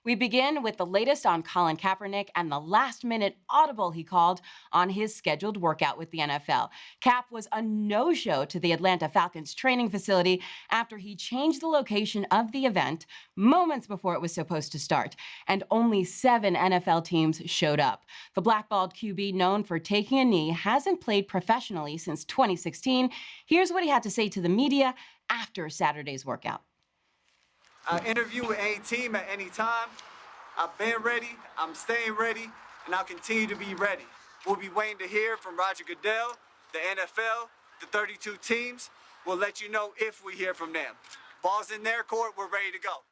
We begin with the latest on Colin Kaepernick and the last-minute audible he called on his scheduled workout with the NFL. Cap was a no-show to the Atlanta Falcons training facility after he changed the location of the event moments before it was supposed to start, and only 7 NFL teams showed up. The blackballed QB, known for taking a knee, hasn't played professionally since 2016. Here's what he had to say to the media after Saturday's workout. I interview with any team at any time. I've been ready, I'm staying ready, and I'll continue to be ready. We'll be waiting to hear from Roger Goodell, the NFL, the 32 teams. We'll let you know if we hear from them. Ball's in their court, we're ready to go.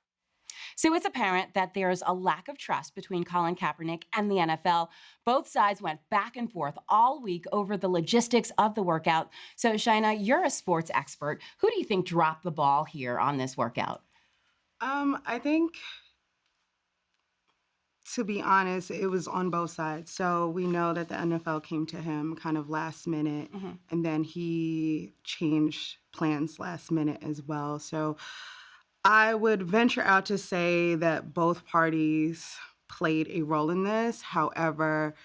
So it's apparent that there's a lack of trust between Colin Kaepernick and the NFL. Both sides went back and forth all week over the logistics of the workout. So, Shaina, you're a sports expert. Who do you think dropped the ball here on this workout? I think, to be honest, it was on both sides. So we know that the NFL came to him kind of last minute, and then he changed plans last minute as well. So I would venture out to say that both parties played a role in this. However,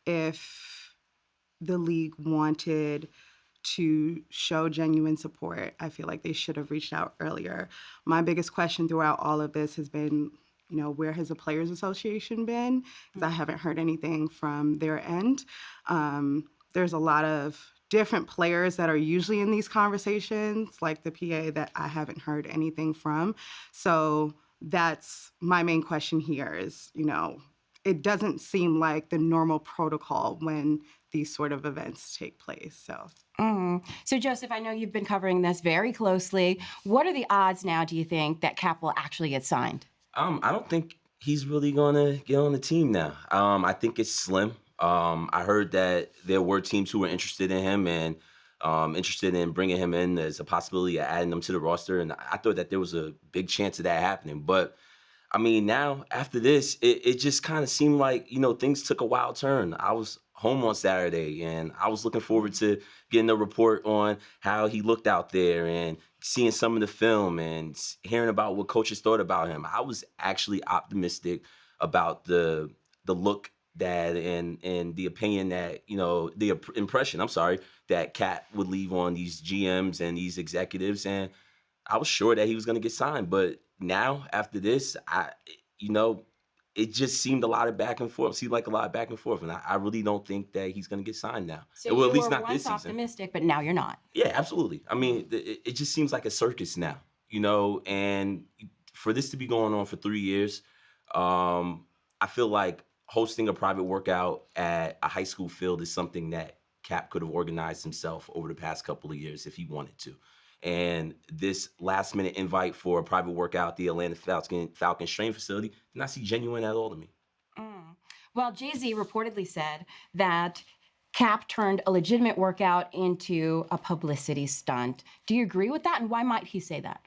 if the league wanted to show genuine support, I feel like they should have reached out earlier. My biggest question throughout all of this has been, where has the Players Association been? Because I haven't heard anything from their end. There's a lot of different players that are usually in these conversations, like the PA, that I haven't heard anything from. So that's my main question here is, it doesn't seem like the normal protocol when these sort of events take place. So, Joseph, I know you've been covering this very closely. What are the odds now, do you think, that Cap will actually get signed? I don't think he's really going to get on the team now. I think it's slim. I heard that there were teams who were interested in him and interested in bringing him in as a possibility of adding him to the roster. And I thought that there was a big chance of that happening. But, I mean, now after this, it just kind of seemed like, things took a wild turn. I was home on Saturday, and I was looking forward to getting a report on how he looked out there and seeing some of the film and hearing about what coaches thought about him. I was actually optimistic about the look that and the opinion that, the impression, that Cat would leave on these GMs and these executives. And I was sure that he was going to get signed. But now, after this, it just seemed a lot of back and forth. Seemed like a lot of back and forth, and I really don't think that he's going to get signed now. So well, you at least were not once this season. optimistic, but now you're not. Yeah, absolutely. I mean, it just seems like a circus now, and for this to be going on for 3 years, I feel like hosting a private workout at a high school field is something that Cap could have organized himself over the past couple of years if he wanted to. And this last-minute invite for a private workout at the Atlanta Falcons training facility did not seem genuine at all to me. Well, Jay-Z reportedly said that Cap turned a legitimate workout into a publicity stunt. Do you agree with that, and why might he say that?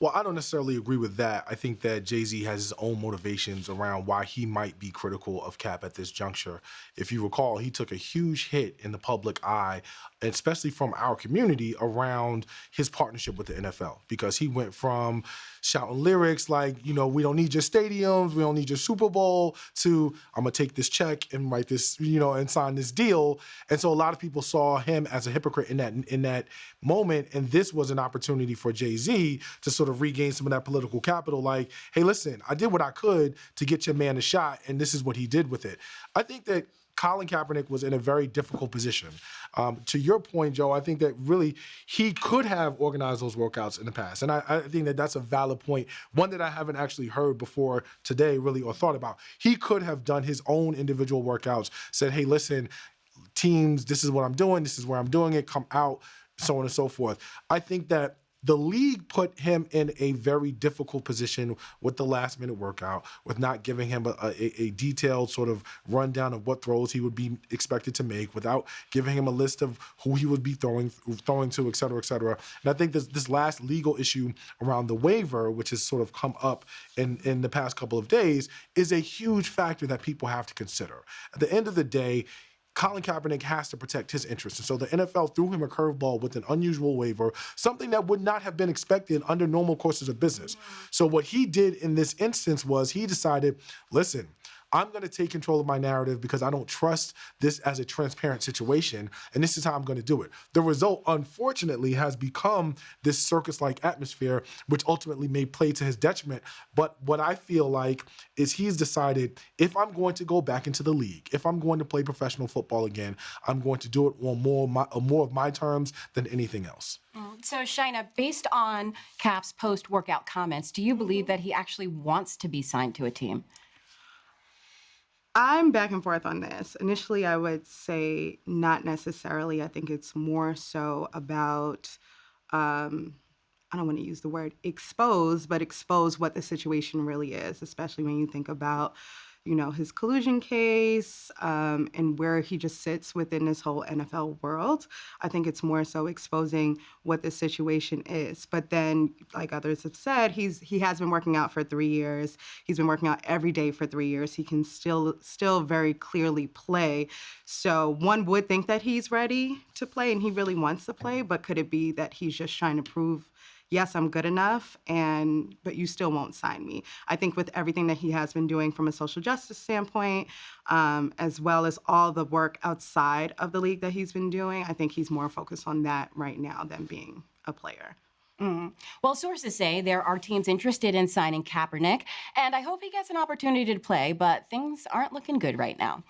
Well, I don't necessarily agree with that. I think that Jay-Z has his own motivations around why he might be critical of Cap at this juncture. If you recall, he took a huge hit in the public eye, especially from our community, around his partnership with the NFL, because he went from shouting lyrics like, we don't need your stadiums, we don't need your Super Bowl, to I'm going to take this check and write this, and sign this deal. And so a lot of people saw him as a hypocrite in that moment. And this was an opportunity for Jay-Z to sort of regain some of that political capital. Like, hey, listen, I did what I could to get your man a shot, and this is what he did with it. I think that Colin Kaepernick was in a very difficult position. To your point, Joe, I think that really he could have organized those workouts in the past. And I think that that's a valid point, one that I haven't actually heard before today really or thought about. He could have done his own individual workouts, said, hey, listen, teams, this is what I'm doing, this is where I'm doing it, come out, so on and so forth. I think that the league put him in a very difficult position with the last-minute workout, with not giving him a detailed sort of rundown of what throws he would be expected to make, without giving him a list of who he would be throwing to, et cetera, et cetera. And I think this last legal issue around the waiver, which has sort of come up in the past couple of days, is a huge factor that people have to consider. At the end of the day, Colin Kaepernick has to protect his interests. And so the NFL threw him a curveball with an unusual waiver, something that would not have been expected under normal courses of business. So what he did in this instance was he decided, listen, I'm going to take control of my narrative because I don't trust this as a transparent situation, and this is how I'm going to do it. The result, unfortunately, has become this circus-like atmosphere, which ultimately may play to his detriment. But what I feel like is he's decided, if I'm going to go back into the league, if I'm going to play professional football again, I'm going to do it on more of my terms than anything else. So, Shaina, based on Cap's post-workout comments, do you believe that he actually wants to be signed to a team? I'm back and forth on this. Initially, I would say not necessarily. I think it's more so about, I don't want to use the word expose, but expose what the situation really is, especially when you think about, his collusion case and where he just sits within this whole NFL world. I think it's more so exposing what the situation is. But then, like others have said, he has been working out for 3 years. He's been working out every day for 3 years. He can still very clearly play. So one would think that he's ready to play and he really wants to play, but could it be that he's just trying to prove, yes, I'm good enough, but you still won't sign me? I think with everything that he has been doing from a social justice standpoint, as well as all the work outside of the league that he's been doing, I think he's more focused on that right now than being a player. Well, sources say there are teams interested in signing Kaepernick, and I hope he gets an opportunity to play, but things aren't looking good right now.